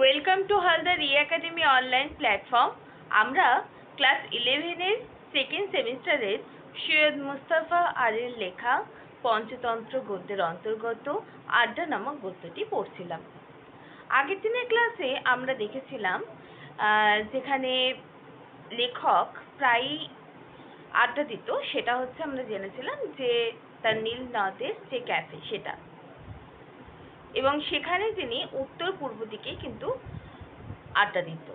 Welcome to Haldar academy online platform. আমরা class 11-এর second সেমিস্টারের সৈয়দ মুস্তাফা আলীর লেখা পঞ্চতন্ত্র গদ্যের অন্তর্গত আড্ডা নামক গদ্যটি পড়ছিলাম। আগের দিনের ক্লাসে আমরা দেখেছিলাম যেখানে লেখক প্রায়ই আড্ডা দিত, সেটা হচ্ছে আমরা জেনেছিলাম যে তার নীল নদের যে ক্যাফে সেটা, এবং সেখানে তিনি উত্তর পূর্ব দিকে কিন্তু আড্ডা দিত।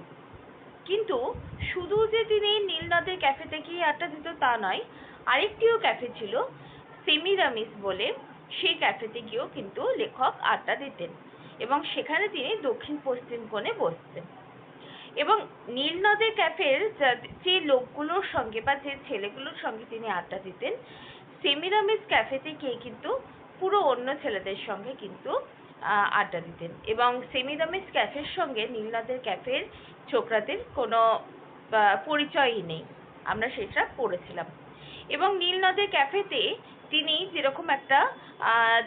কিন্তু শুধু যে তিনি নীল নদের ক্যাফেতে গিয়ে আড্ডা দিত তা নয়, আরেকটিও ক্যাফে ছিল সেমিরামিস বলে, সেই ক্যাফেতে গিয়েও কিন্তু লেখক আড্ডা দিতেন এবং সেখানে তিনি দক্ষিণ পশ্চিম কোণে বসতেন। এবং নীল নদের ক্যাফের যে লোকগুলোর সঙ্গে বা যে ছেলেগুলোর সঙ্গে তিনি আড্ডা দিতেন, সেমিরামিস ক্যাফেতে গিয়ে কিন্তু পুরো অন্য ছেলেদের সঙ্গে কিন্তু আড্ডা দিতেন, এবং সেমিরামিস ক্যাফের সঙ্গে নীল নদের ক্যাফের ছোকরাদের কোনো পরিচয়ই নেই, আমরা সেটা পড়েছিলাম। এবং নীল নদের ক্যাফেতে তিনি যেরকম একটা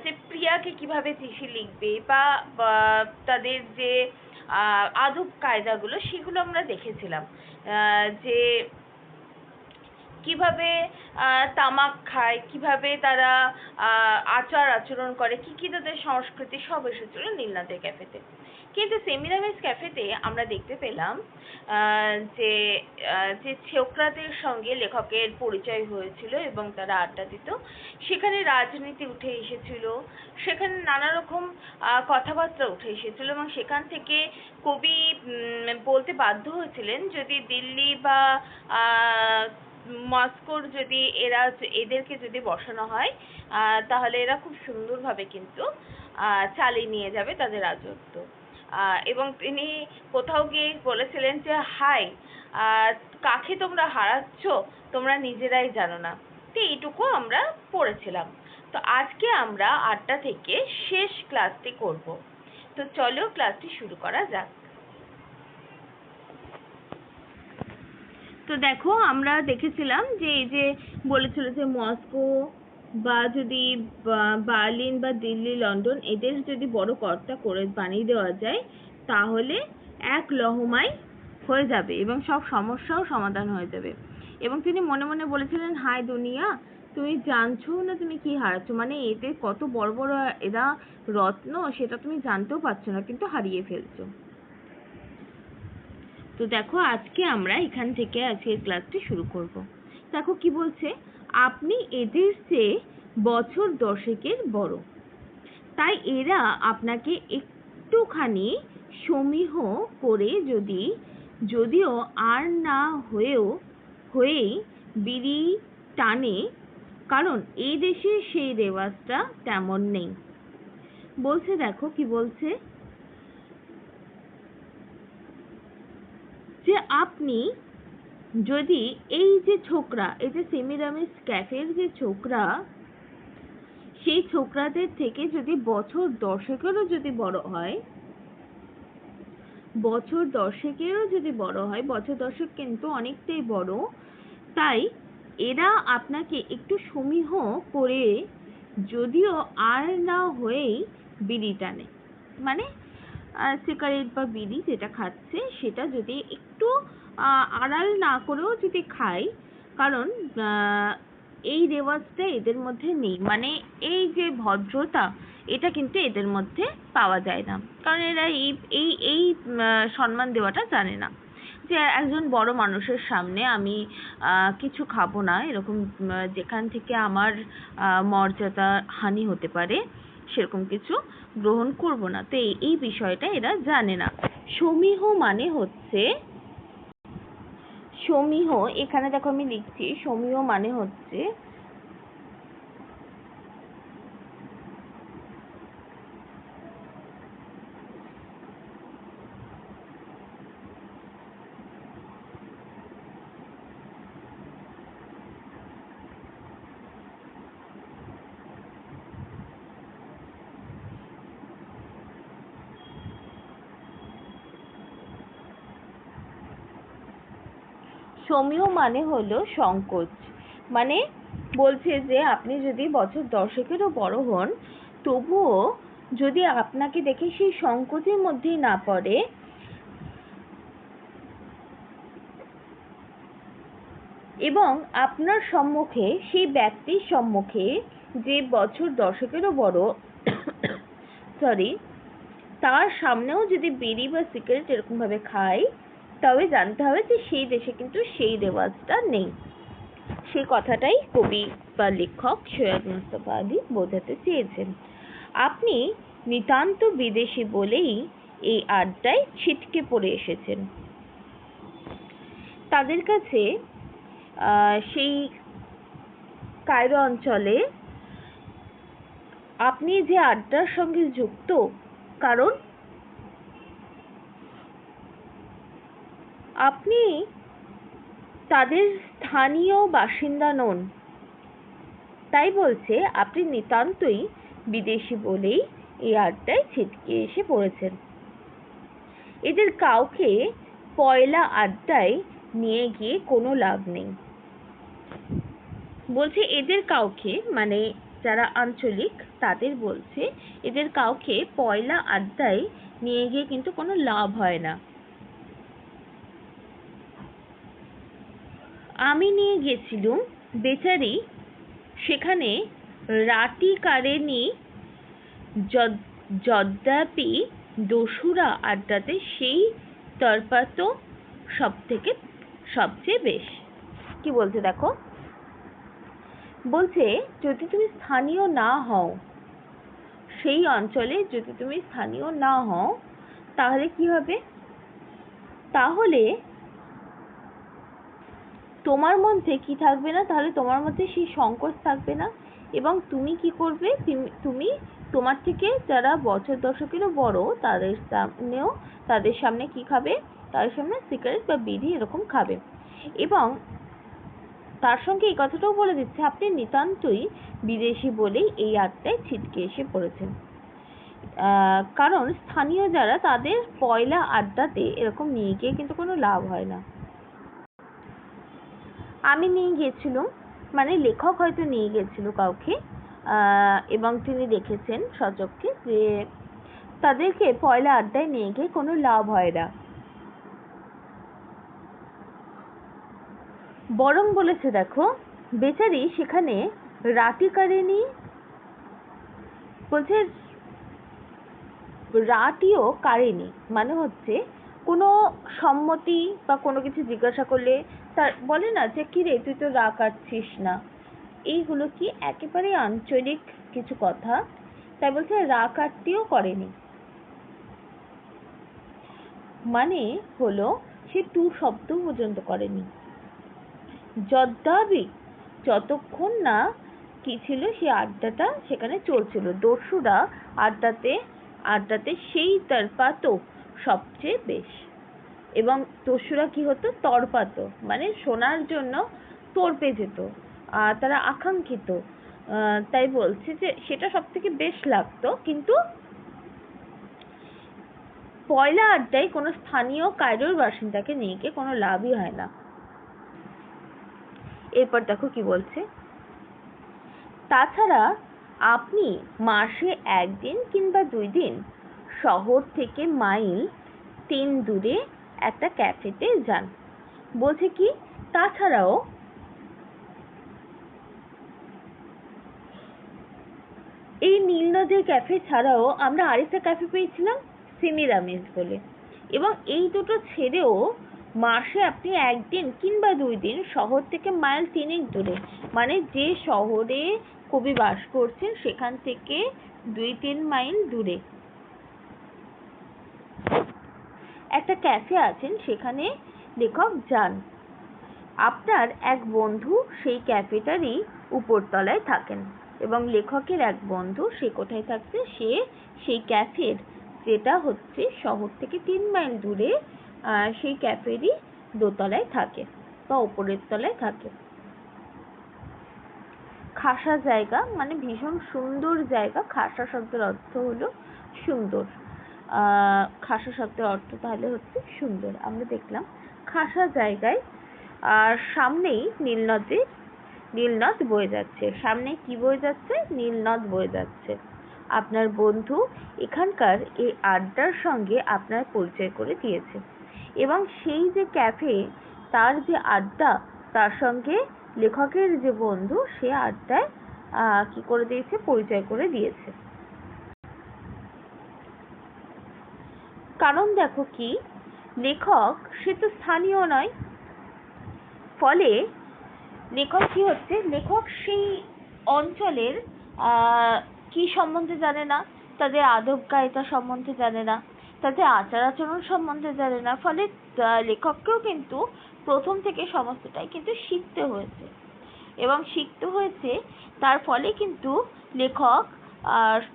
যে প্রিয়াকে কিভাবে চিঠি লিখবে বা তাদের যে আদব কায়দাগুলো সেগুলো আমরা দেখেছিলাম, যে কিভাবে তামাক খায়, কিভাবে তারা আচার আচরণ করে, কি তাদের সংস্কৃতি, সব এসেছিল নীল নদের ক্যাফেতে। কিন্তু সেমিরামিস ক্যাফেতে আমরা দেখতে পেলাম যে ছোকরাদের সঙ্গে লেখকের পরিচয় হয়েছিল এবং তারা আড্ডা দিত। সেখানে রাজনীতি উঠে এসেছিল, সেখানে নানা রকম কথাবার্তা উঠে এসেছিল, এবং সেখান থেকে কবি বলতে বাধ্য হয়েছিলেন যদি দিল্লি বা মস্কোর যদি এদেরকে যদি বসানো হয় তাহলে এরা খুব সুন্দরভাবে কিন্তু চালিয়ে নিয়ে যাবে তাদের রাজত্ব। এবং তিনি কোথাও গিয়ে বলেছিলেন যে হাই, কাকে তোমরা হারাচ্ছ তোমরা নিজেরাই জানো না। তো এইটুকু আমরা পড়েছিলাম। তো আজকে আমরা আড্ডা থেকে শেষ ক্লাসটি করব। তো চলো ক্লাসটি শুরু করা যাক। তো দেখো, আমরা দেখেছিলাম যে এই যে বলেছিল যে মস্কো বা যদি বার্লিন বা দিল্লি, লন্ডন এদের যদি বড় কর্তা করে বানিয়ে দেওয়া যায় তাহলে এক লহমায় হয়ে যাবে এবং সব সমস্যাও সমাধান হয়ে যাবে। এবং তিনি মনে মনে বলেছিলেন, হায় দুনিয়া, তুমি জানছো না তুমি কি হারাচ্ছ, মানে এতে কত বড় বড় এরা রত্ন সেটা তুমি জানতেও পারছো না, কিন্তু হারিয়ে ফেলছো। তো দেখো, আজকে আমরা এখান থেকে আজকের ক্লাসটি শুরু করব। দেখো কি বলছে, আপনি এদের চেয়ে বছর 10-এর বড়, তাই এরা আপনাকে একটুখানি সমীহ করে যদিও আর না হয়েই বিড়ি টানে, কারণ এই দেশে সেই রেওয়াজটা তেমন নেই। বলছে, দেখো কি বলছে, যে আপনি যদি এই যে ছোকরা, এই যে সেমিরামিস ক্যাফের যে ছোকরা, সেই ছোকরাদের থেকে যদি বছর 10-এরও যদি বড় হয়, বছর 10 কিন্তু অনেকটাই বড়, তাই এরা আপনাকে একটু সমীহ করে যদিও আর না হয়েই বিড়ি টানে, মানে সিগারেট বা বিড়ি যেটা খাচ্ছে সেটা যদি একটু আড়াল না করেও যদি খায়, কারণ এই রেওয়াজটা এদের মধ্যে নেই, মানে এই যে ভদ্রতা এটা কিন্তু এদের মধ্যে পাওয়া যায় না, কারণ এরা এই সম্মান দেওয়াটা জানে না, যে একজন বড় মানুষের সামনে আমি কিছু খাবো না, এরকম যেখান থেকে আমার মর্যাদা হানি হতে পারে সেরকম কিছু গ্রহণ করব না। তো এই বিষয়টা এরা জানে না। সমীহ মানে হচ্ছে, সমীহ এখানে দেখো আমি লিখছি, সমীহ মানে হচ্ছে সমীহ মানে হলো সংকোচ। মানে বলছে যে আপনি যদি বছর 10-এরও বড় হন, তবুও যদি আপনাকে দেখে সেই সংকোচের মধ্যেই না পড়ে, এবং আপনার সম্মুখে, সেই ব্যক্তির সম্মুখে যে বছর দশকেরও বড় সরি, তার সামনেও যদি বিড়ি বা সিগারেট এরকমভাবে খায়, তবে জানতে হবে যে সেই দেশে কিন্তু সেই রেওয়াজটা নেই। সেই কথাটাই কবি বা লেখক সৈয়দ মুস্তফা আলী বোঝাতে চেয়েছেন। আপনি নিতান্ত বিদেশি বলেই এই আড্ডায় ছিটকে পড়ে এসেছেন। তাদের কাছে সেই কায়রো অঞ্চলে আপনি যে আড্ডার সঙ্গে যুক্ত, কারণ আপনি তাদের স্থানীয় বাসিন্দা নন। তাই বলছে আপনি নিতান্তই বিদেশি বলেই এই আড্ডায় ছিটকে এসে পড়েছেন। এদের কাউকে পয়লা আড্ডায় নিয়ে গিয়ে কোনো লাভ নেই। বলছে এদের কাউকে, মানে যারা আঞ্চলিক তাদের বলছে এদের কাউকে পয়লা আড্ডায় নিয়ে গিয়ে কিন্তু কোনো লাভ হয় না। আমি নিয়ে গেছিলুম, বেচারি সেখানে রাটি কারেনি, যদ্যাপি দস্যুরা আড্ডাতে সেই তরপাতো সবচেয়ে বেশ। কি বলছে দেখো, বলছে যদি তুমি স্থানীয় না হও, সেই অঞ্চলে যদি তুমি স্থানীয় না হও, তাহলে কি হবে? তাহলে তোমার মধ্যে কি থাকবে না, তাহলে তোমার মধ্যে সেই সংকোচ থাকবে না, এবং তুমি কি করবে, তুমি তোমার থেকে যারা বছর দশকেরও বড় তাদের সামনে কি খাবে, তাদের সামনে সিগারেট বা বিড়ি এরকম খাবে। এবং তার সঙ্গে এই কথাটাও বলে দিচ্ছে আপনি নিতান্তই বিদেশি বলেই এই আড্ডায় ছিটকে এসে পড়েছেন। কারণ স্থানীয় যারা, তাদের পয়লা আড্ডাতে এরকম নিয়ে গিয়ে কিন্তু কোনো লাভ হয় না। আমি নিয়ে গেছিলাম, মানে লেখক হয়তো নিয়ে গেছিল কাউকে, এবং তিনি দেখেছেন সচক্ষে যে তাদেরকে পয়লা আড্ডায় নিয়ে গিয়ে কোনো লাভ হয় না। বরং বলেছে দেখো, বেচারি সেখানে রাটি কারেনি, বলছে রাটিও কারেনি, মানে হচ্ছে কোনো সম্মতি বা কোনো কিছু জিজ্ঞাসা করলে তার বলে না যে কি রে তুই তো রা কাটছিস না, এইগুলো কি একেবারে আঞ্চলিক কিছু কথা। তাই বলছে রা কাটতেও করেনি, মানে হলো সে টু শব্দ পর্যন্ত করেনি। যদ্যাপি, যতক্ষণ না কি ছিল, সেই আড্ডাটা সেখানে চলছিল, দস্যুরা আড্ডাতে সেই তরপাতো সবচেয়ে বেশ। এবং দস্যুরা কি হতো, তরপাতো মানে শোনার জন্য তর্পে যেত, তারা আকাঙ্ক্ষিত। তাই বলছে যে সেটা সব থেকে বেশ লাগতো, কিন্তু পয়লা আড্ডায় কোনো স্থানীয় কায়রোর বাসিন্দাকে নিয়ে গিয়ে কোনো লাভই হয় না। এরপর দেখো কি বলছে, তাছাড়া আপনি মাসে 1 দিন কিংবা 2 দিন শহর থেকে মাইল 3 দূরে একটা ক্যাফেতে যান। বলছে কি, তাছাড়াও এই নীলনদের ক্যাফে ছাড়াও আমরা আরেকটা ক্যাফে পেয়েছিলাম সেমিরামিস বলে, এবং এই দুটো ছেড়েও মাসে আপনি 1 দিন কিংবা 2 দিন শহর থেকে মাইল 3 দূরে, মানে যে শহরে কবি বাস করছেন সেখান থেকে 2-3 মাইল দূরে একটা ক্যাফে আছেন, সেখানে লেখক যান। আপনার এক বন্ধু সেই ক্যাফেটারই উপরতলায় থাকেন, এবং লেখকের এক বন্ধু সে কোথায় থাকছে, সে সেই ক্যাফের, যেটা হচ্ছে শহর থেকে 3 মাইল দূরে, সেই ক্যাফেরই দোতলায় থাকে বা উপরের তলায় থাকে। খাসা জায়গা, মানে ভীষণ সুন্দর জায়গা। খাসা শব্দের অর্থ হলো সুন্দর, খাসা শব্দের অর্থ তাহলে হচ্ছে সুন্দর। আমরা দেখলাম খাসা জায়গায়, আর সামনেই নীলনদ বয়ে যাচ্ছে। সামনে কি বয়ে যাচ্ছে? নীলনদ বয়ে যাচ্ছে। আপনার বন্ধু এখানকার এই আড্ডার সঙ্গে আপনার পরিচয় করে দিয়েছে, এবং সেই যে ক্যাফে, তার যে আড্ডা, তার সঙ্গে লেখকের যে বন্ধু সে আড্ডায় কি করে দিয়েছে, পরিচয় করে দিয়েছে। কারণ দেখো কি, লেখক সে তো স্থানীয় নয়, ফলে লেখক কি হচ্ছে, লেখক সেই অঞ্চলের কি সম্বন্ধে জানে না, তাদের আদব কায়দা সম্বন্ধে জানে না, তাদের আচার আচরণ সম্বন্ধে জানে না, ফলে লেখককেও কিন্তু প্রথম থেকে সমস্তটাই কিন্তু শিখতে হয়েছে, এবং শিখতে হয়েছে তার ফলে কিন্তু লেখক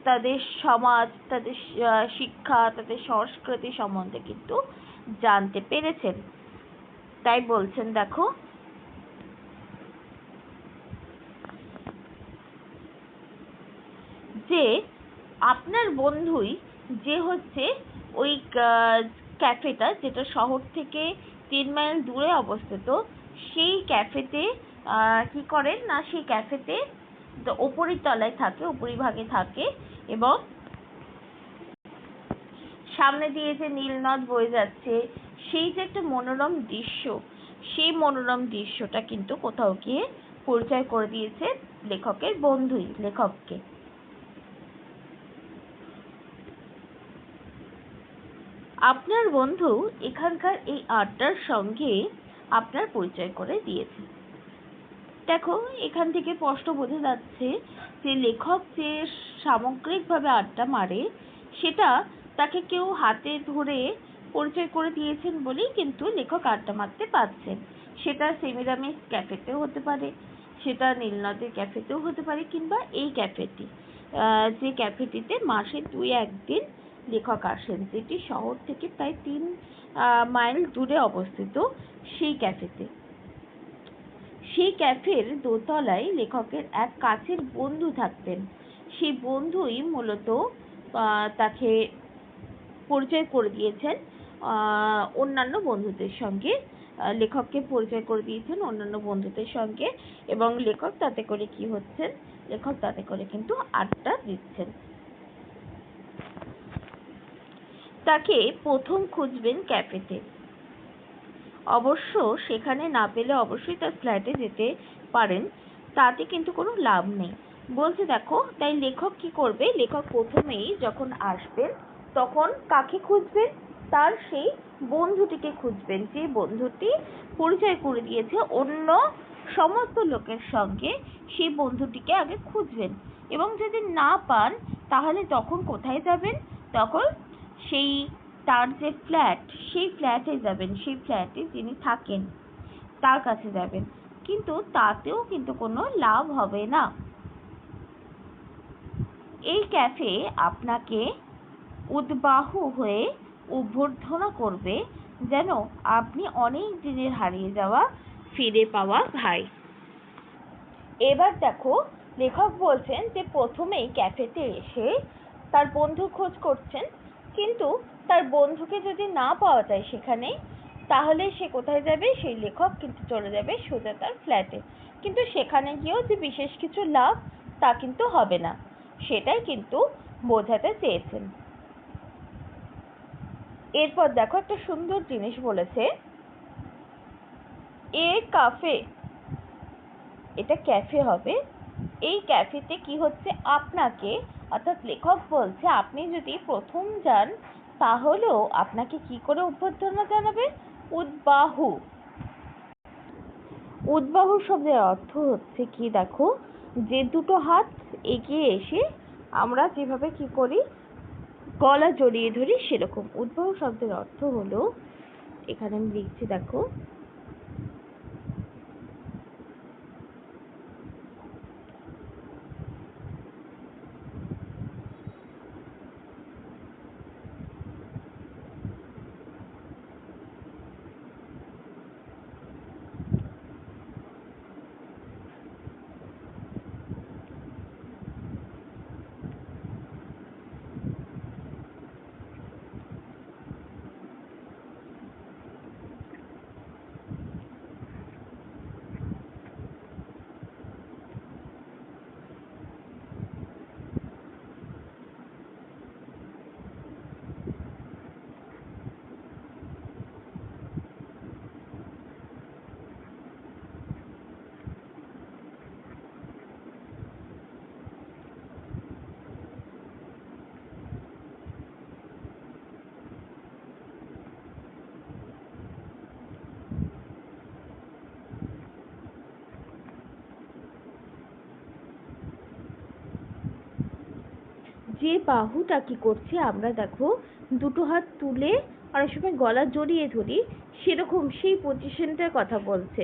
তাদের সমাজ, তাদের শিক্ষা, তাদের সংস্কৃতি সম্বন্ধে কিন্তু জানতে পেরেছেন। তাই বলছেন দেখো, যে আপনার বন্ধুই যে হচ্ছে ওই ক্যাফেটা, যেটা শহর থেকে 3 মাইল দূরে অবস্থিত, সেই ক্যাফেতে কি করেন না, সেই ক্যাফেতে উপরিতলায় থাকে, উপরিভাগে থাকে, এবং সামনে দিয়ে যে নীলনদ বয়ে যাচ্ছে, সেই যে একটা মনোরম দৃশ্য, সেই মনোরম দৃশ্যটা কিন্তু কোথাও গিয়ে পরিচয় করে দিয়েছে লেখকের বন্ধুই লেখককে। আপনার বন্ধু এখানকার এই আড্ডার সঙ্গে আপনার পরিচয় করে দিয়েছে। দেখো, এখান থেকে স্পষ্ট বোঝা যাচ্ছে যে লেখক যে সামগ্রিকভাবে আড্ডা মারে, সেটা তাকে কেউ হাতে ধরে পরিচয় করে দিয়েছেন বলেই কিন্তু লেখক আড্ডা মারতে পারছেন। সেটা সেমিরামিস ক্যাফেতেও হতে পারে, সেটা নীলনদের ক্যাফেতেও হতে পারে, কিংবা এই ক্যাফেটি, যে ক্যাফেটিতে মাসে 2-1 দিন লেখক আসেন, যেটি শহর থেকে প্রায় 3 মাইল দূরে অবস্থিত, সেই ক্যাফেতে। সেই ক্যাফের দোতলায় লেখকের এক কাছের বন্ধু থাকতেন। সেই বন্ধুই মূলত তাকে পরিচয় করে দিয়েছেন অন্যান্য বন্ধুদের সঙ্গে, লেখককে পরিচয় করে দিয়েছেন অন্যান্য বন্ধুদের সঙ্গে, এবং লেখক তাতে করে কি হচ্ছেন, লেখক তাতে করে কিন্তু আড্ডা দিচ্ছেন। তাকে প্রথম খুঁজবেন ক্যাফেতে, অবশ্য সেখানে না পেলে অবশ্যই তার ফ্ল্যাটে যেতে পারেন, তাতে কিন্তু কোনো লাভ নেই। বলছে দেখো, তাই লেখক কি করবে, লেখক প্রথমেই যখন আসবেন তখন কাকে খুঁজবেন, তার সেই বন্ধুটিকে খুঁজবেন, যে বন্ধুটি পরিচয় করে দিয়েছে অন্য সমস্ত লোকের সঙ্গে, সেই বন্ধুটিকে আগে খুঁজবেন, এবং যদি না পান তাহলে তখন কোথায় যাবেন, তখন সেই তার যে ফ্ল্যাট, সেই ফ্ল্যাটে যাবেন, সেই ফ্ল্যাটে যিনি থাকেন তার কাছে যাবেন, কিন্তু তাতেও কিন্তু কোনো লাভ হবে না। এই ক্যাফে আপনাকে উদ্বাহু হয়ে অভ্যর্থনা করবে, যেন আপনি অনেক দিনের হারিয়ে যাওয়া ফিরে পাওয়া ভাই। এবার দেখো, লেখক বলছেন যে প্রথমেই ক্যাফেতে এসে তার বন্ধুর খোঁজ করছেন, কিন্তু তার বন্ধুকে যদি না পাওয়া যায় সেখানে, তাহলে সে কোথায় যাবে, সেই লেখক কিন্তু চলে যাবে সোজা তার ফ্ল্যাটে, কিন্তু সেখানে গিয়েও যে বিশেষ কিছু লাভ তা কিন্তু হবে না, সেটাই কিন্তু বোঝাতে চেয়েছেন। এরপর দেখো, একটা সুন্দর জিনিস বলেছে, এ কাফে, এটা ক্যাফে হবে, এই ক্যাফেতে কি হচ্ছে, আপনাকে, অর্থাৎ লেখক বলছে আপনি যদি প্রথম যান তাহলেও আপনাকে কি করে অভ্যর্থনা জানাবে, উদ্বাহু। উদ্বাহু শব্দের অর্থ হচ্ছে কি দেখো, যে দুটো হাত এগিয়ে এসে আমরা যেভাবে কি করি, গলা জড়িয়ে ধরি, সেরকম। উদ্বাহু শব্দের অর্থ হলো, এখানে আমি লিখছি দেখো, যে বাহুটা কি করছে, আমরা দেখো দুটো হাত তুলে অনেক সময় গলা জড়িয়ে ধরি, সেরকম সেই পজিশনটার কথা বলছে।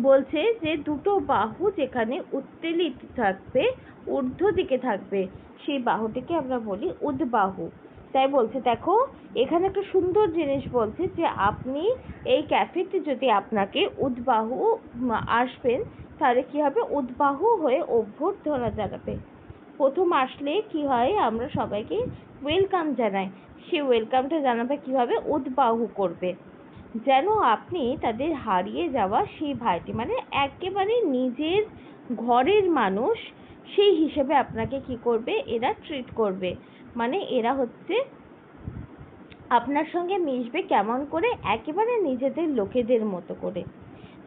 বলছে যে দুটো বাহু যেখানে উত্তোলিত থাকবে, ঊর্ধ্ব দিকে থাকবে, সেই বাহুটিকে আমরা বলি উদ্বাহু। তাই বলছে দেখো এখানে একটা সুন্দর জিনিস বলছে যে আপনি এই ক্যাফেতে যদি আপনাকে উদ্বাহু আসবেন, তাহলে কি হবে, উদ্বাহু হয়ে অভ্যর্থনা জানাবে। প্রথম আসলে কি হয়, আমরা সবাইকে ওয়েলকাম জানাই, সে ওয়েলকামটা জানাবে কিভাবে, উদ্বাহু করবে, যেন আপনি তাদের হারিয়ে যাওয়া সেই ভাইটি, মানে একেবারে নিজের ঘরের মানুষ সেই হিসেবে আপনাকে কি করবে, এরা ট্রিট করবে। মানে এরা হচ্ছে আপনার সঙ্গে মিশবে কেমন করে, একেবারে নিজেদের লোকেদের মতো করে।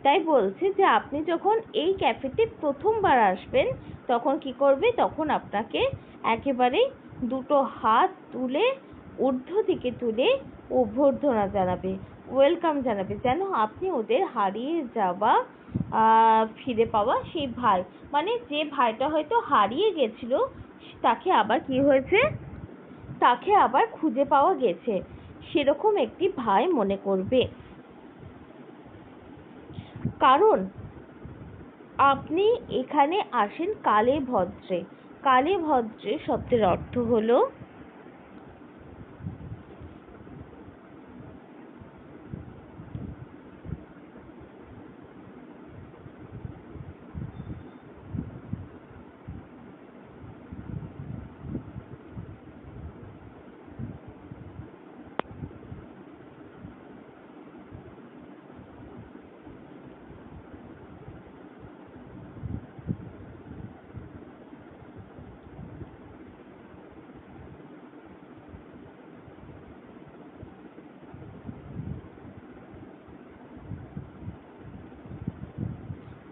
তাই বলছে যে আপনি যখন এই ক্যাফেতে প্রথমবার আসবেন, তখন কি করবে, তখন আপনাকে একেবারে দুটো হাত তুলে ঊর্ধ্ব দিকে তুলে অভ্যর্থনা জানাবে, ওয়েলকাম জানাবে, যেন আপনি ওদের হারিয়ে যাওয়া ফিরে পাওয়া সেই ভাই, মানে যে ভাইটা হয়তো হারিয়ে গেছিল তাকে আবার কি হয়েছে, তাকে আবার খুঁজে পাওয়া গেছে, সেরকম একটি ভাই মনে করবে। কারণ আপনি এখানে আসেন কালে ভদ্রে। কালে ভদ্রে শব্দের অর্থ হলো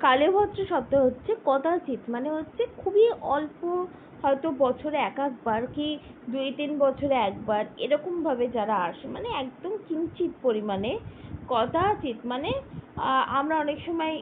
কালেভদ্র শব্দ হচ্ছে কদাচিৎ, মানে হচ্ছে খুবই অল্প, হয়তো বছরে এক একবার কি 2-3 বছরে একবার এরকম ভাবে যারা আসে, মানে একদম কিঞ্চিত পরিমাণে। কদাচিৎ মানে আমরা অনেক সময়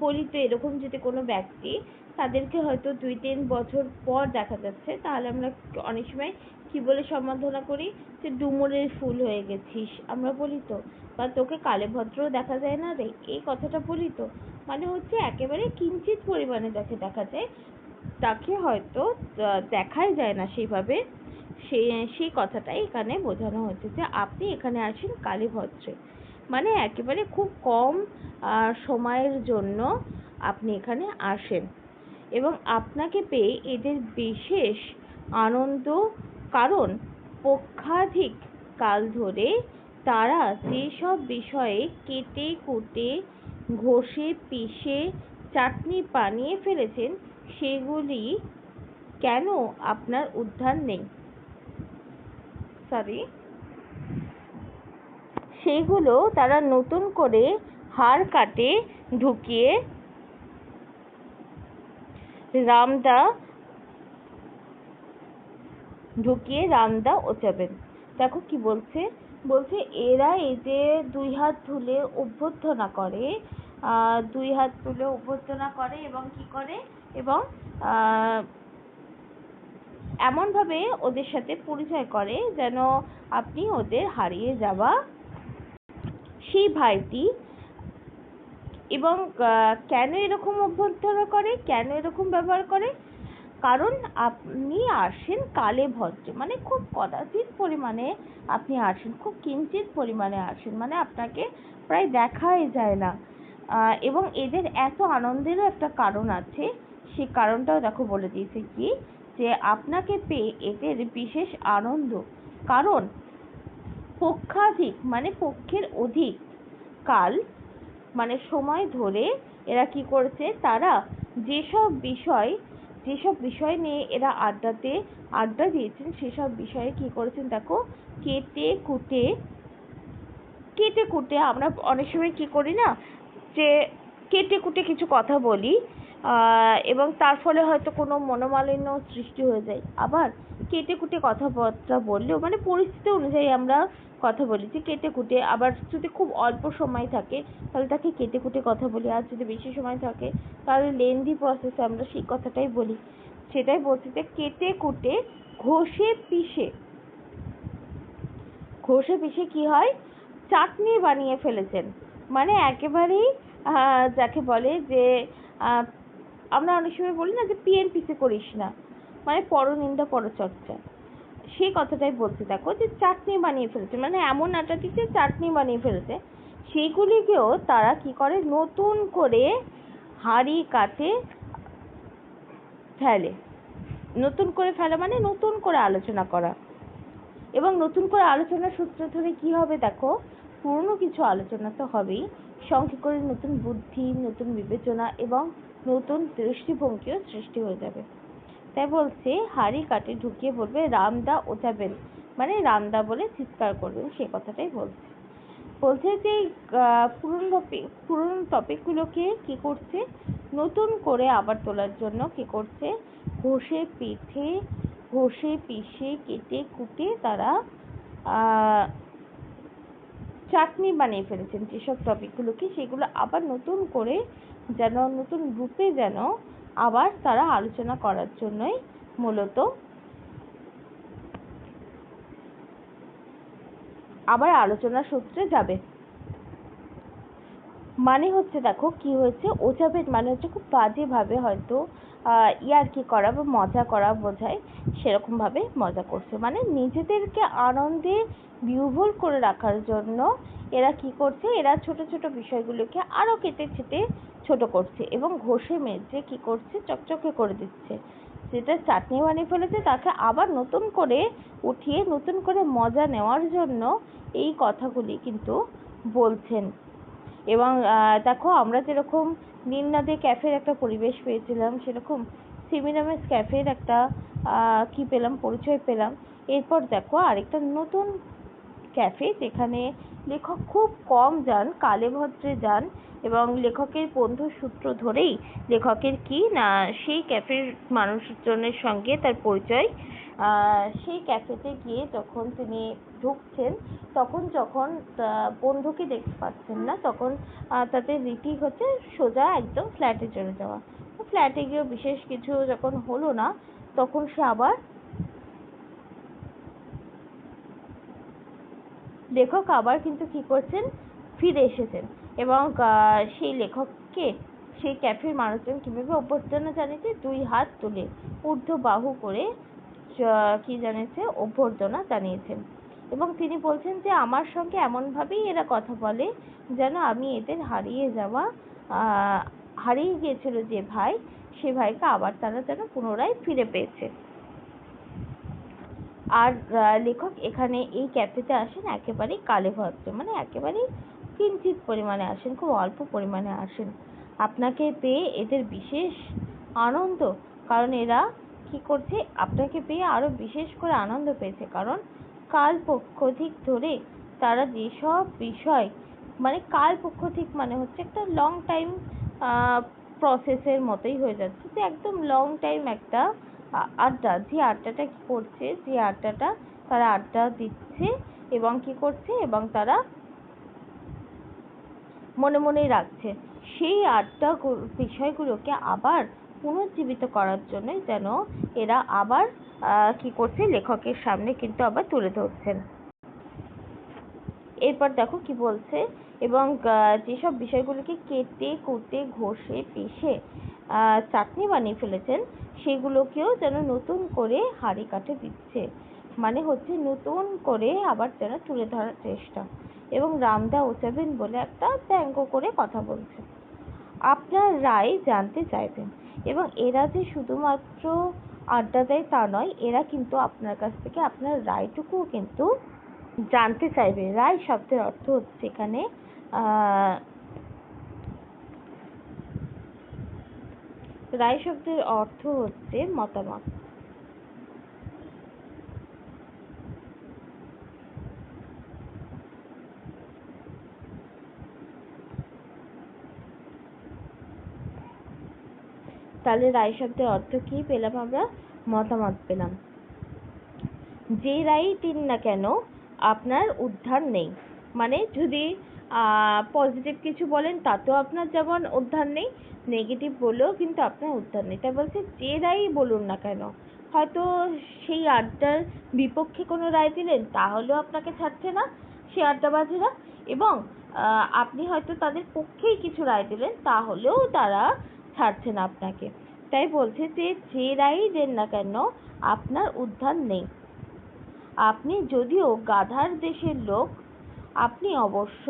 বলি তো এরকম, যদি কোনো ব্যক্তি তাদেরকে হয়তো 2-3 বছর পর দেখা যাচ্ছে, তাহলে আমরা অনেক সময় কি বলে সম্বোধনা করি, যে ডুমুরের ফুল হয়ে গেছিস, আমরা বলি তো, বা তোকে কালেভদ্র দেখা যায় না রে, এই কথাটা বলি তো। মানে হচ্ছে একেবারে কিঞ্চিত পরিমাণে যাকে দেখা যায়, তাকে হয়তো দেখাই যায় না সেইভাবে, সেই কথাটাই এখানে বোঝানো হচ্ছে যে আপনি এখানে আসেন কালীভদ্রে, মানে একেবারে খুব কম সময়ের জন্য আপনি এখানে আসেন, এবং আপনাকে পেয়ে এদের বিশেষ আনন্দ। কারণ পক্ষাধিক কাল ধরে তারা যেসব বিষয়ে কেটে কুটে ঘষে পিষে চাটনি বানিয়ে ফেলেছেন, সেগুলি কেন আপনার উদ্ধার নেই, সেইগুলো তারা নতুন করে হাড় কাটে ঢুকিয়ে রামদা ওচাবেন। দেখো কি বলছে, বলছে এরা এই যে 2 হাত তুলে অভ্যর্থনা করে, 2 হাত তুলে অভ্যর্থনা করে এবং কি করে, এবং এমন ভাবে ওদের সাথে পরিচয় করে যেন আপনি ওদের হারিয়ে যাওয়া সেই ভাইটি। এবং কেন এরকম অভ্যর্থনা করে, কেন এরকম ব্যবহার করে, কারণ আপনি আসেন কালে ভদ্রে, মানে খুব কদাচিৎ পরিমাণে আপনি আসেন, খুব কিঞ্চিত পরিমাণে আসেন, মানে আপনাকে প্রায় দেখাই যায় না। এবং এদের এত আনন্দেরও একটা কারণ আছে, সেই কারণটাও দেখো বলে দিয়েছে কি, যে আপনাকে পেয়ে এদের বিশেষ আনন্দ। কারণ পক্ষাধিক মানে পক্ষের অধিক কাল, মানে সময় ধরে এরা কি করেছে, তারা যেসব বিষয় নিয়ে এরা আড্ডা দিয়েছেন, সেসব বিষয়ে কি করেছেন দেখো, কেটে কুটে আমরা অনেক সময় কি করি না, যে কেটে কুটে কিছু কথা বলি, এবং তার ফলে হয়তো কোনো মনোমালিন্য সৃষ্টি হয়ে যায়। আবার কেটে কুটে কথাবার্তা বললেও, মানে পরিস্থিতি অনুযায়ী আমরা কথা বলি, যে কেটে কুটে, আবার যদি খুব অল্প সময় থাকে তাহলে তাকে কেটে কুটে কথা বলি, আর যদি বেশি সময় থাকে তাহলে লেন্দি প্রসেসে আমরা সেই কথাটাই বলি। সেটাই বলছি যে কেটে কুটে ঘষে পিষে কি হয়, চাটনি বানিয়ে ফেলেছেন। মানে একেবারেই যাকে বলে যে আমরা অনেক সময় বলি না যে পিএনপিসি করিস না, মানে পরনিন্দা পরচর্চা, সেই কথাটাই বলতে দেখো, যে চাটনি বানিয়ে ফেলেছে, মানে এমন আটা দিচ্ছে চাটনি বানিয়ে ফেলেছে। সেইগুলিকেও তারা কি করে, নতুন করে হাঁড়ি কাটে ফেলে। নতুন করে ফেলা মানে নতুন করে আলোচনা করা, এবং নতুন করে আলোচনার সূত্র ধরে কি হবে দেখো, পুরনো কিছু আলোচনা তো হবেই, সঙ্গে করে নতুন বুদ্ধি, নতুন বিবেচনা এবং নতুন দৃষ্টিভঙ্গিও সৃষ্টি হয়ে যাবে। তাই বলছে হাঁড়ি কাটে ঢুকিয়ে বলবে রামদা ওঠাবেন, মানে রামদা বলে চিৎকার করবেন, সে কথাটাই বলছে যে পুরনো টপিকগুলোকে কি করছে, নতুন করে আবার তোলার জন্য কি করছে, ঘষে পিষে কেটে কুটে তারা চাটনি বানিয়ে ফেলেছেন। যেসব টপিকগুলোকে, সেগুলো আবার নতুন করে যেন নতুন রূপে যেন আবার তারা আলোচনা করার জন্যই মূলত আবার আলোচনার সূত্রে যাবে। মানে হচ্ছে দেখো কি হয়েছে, ওঝাবেন মানে হচ্ছে খুব বাজে ভাবে হয়তো ইয়ার্কি করা বা মজা করা বোঝায়, সেরকম ভাবে মজা করছে, মানে নিজেদেরকে আনন্দে বিহ্বল করে রাখার জন্য এরা কি করছে, এরা ছোট ছোট বিষয়গুলোকে আরো কেটে ছেটে ছোট করছে এবং ঘষে মেজে কি করছে, চকচকে করে দিচ্ছে। যেটা চাটনি বানিয়ে ফেলেছে তাকে আবার নতুন করে উঠিয়ে নতুন করে মজা নেওয়ার জন্য এই কথাগুলি কিন্তু বলছেন। এবং দেখো, আমরা যেরকম নীলনদে ক্যাফের একটা পরিবেশ পেয়েছিলাম, সেরকম সেমিনামেস ক্যাফের একটা কি পেলাম, পরিচয় পেলাম। এরপর দেখো আরেকটা নতুন ক্যাফে, যেখানে লেখক খুব কম যান, কালেভদ্রে যান, এবং লেখকের বন্ধুর সূত্র ধরেই লেখকের কি না সেই ক্যাফের মানুষজনের সঙ্গে তার পরিচয়। সেই ক্যাফেতে গিয়ে যখন তিনি ঢুকছেন, তখন যখন বন্ধুকে দেখতে পাচ্ছেন না, তখন তাদের রীতি হচ্ছে সোজা একদম ফ্ল্যাটে চলে যাওয়া। ফ্ল্যাটে গিয়েও বিশেষ কিছু যখন হলো না, তখন সে আবার লেখক আবার কিন্তু কি করছেন, ফিরে এসেছেন, এবং সেই লেখককে সেই ক্যাফের মানুষজন কিভাবে অভ্যর্থনা জানিয়েছে, 2 হাত তুলে ঊর্ধ্ব বাহু করে কি জানিয়েছে, অভ্যর্থনা জানিয়েছেন। এবং তিনি বলছেন যে আমার সঙ্গে এমনভাবেই এরা কথা বলে যেন আমি এদের হারিয়ে গিয়েছিল যে ভাই, সে ভাইকে আবার তারা যেন পুনরায় ফিরে পেয়েছে। আর লেখক এখানে এই ক্যাফেতে আসেন একেবারেই কালেভদ্র, মানে একেবারেই কিঞ্চিৎ পরিমাণে আসেন, খুব অল্প পরিমাণে আসেন। আপনাকে পেয়ে এদের বিশেষ আনন্দ, কারণ এরা কি করছে, আপনাকে পেয়ে আরো বিশেষ করে আনন্দ পেয়েছে, কারণ কাল পক্ষধিক ধরে তারা যেসব বিষয়, মানে কাল পক্ষধিক মানে হচ্ছে একটা লং টাইম প্রসেসের মতোই হয়ে যাচ্ছে, যে একদম লং টাইম একটা আড্ডা, যে আড্ডাটা কি করছে, যে আড্ডাটা তারা আড্ডা দিচ্ছে এবং কি করছে, এবং তারা মনে মনেই রাখছে, সেই আড্ডা বিষয়গুলোকে আবার পুনর্জীবিত করার জন্যই যেন এরা আবার কি করছে, লেখকের সামনে কিন্তু আবার তুলে ধরছেন। এরপর দেখো কি বলছে, এবং যেসব বিষয়গুলোকে কেটে কুটে ঘষে পিষে চাটনি বানিয়ে ফেলেছেন, সেগুলোকেও যেন নতুন করে হাঁড়ি কাটে দিচ্ছে, মানে হচ্ছে নতুন করে আবার যেন তুলে ধরার চেষ্টা। এবং রামদা ওচাবেন বলে একটা ব্যঙ্গ করে কথা বলছে, আপনার রায় জানতে চাইবেন। এবং এরা যে শুধুমাত্র আড্ডা দেয় তা নয়, এরা কিন্তু আপনার কাছ থেকে আপনার রায়টুকুও কিন্তু জানতে চাইবে। রায় শব্দের অর্থ হচ্ছে এখানে রায় শব্দের অর্থ হচ্ছে মতামত। তাহলে রায় শব্দের অর্থ কি পেলাম আমরা, মতামত পেলাম। যে রায়ই দিন না কেন আপনার উদ্ধার নেই, মানে যদি পজিটিভ কিছু বলেন তাতেও আপনার যেমন উদ্ধার নেই, নেগেটিভ বলেও কিন্তু আপনার উদ্ধার নেই। তাই বলছে যে রায়ই বলুন না কেন হয়তো সেই আড্ডার বিপক্ষে কোনো রায় দিলেন, তাহলেও আপনাকে ছাড়ছে না সেই আড্ডাবাজেরা, এবং আপনি হয়তো তাদের পক্ষেই কিছু রায় দিলেন, তাহলেও তারা ছাড়ছে না আপনাকে। তাই বলছে যে রায়ই দেন না কেন আপনার উদ্ধার নেই। আপনি যদিও গাধার দেশের লোক, আপনি অবশ্য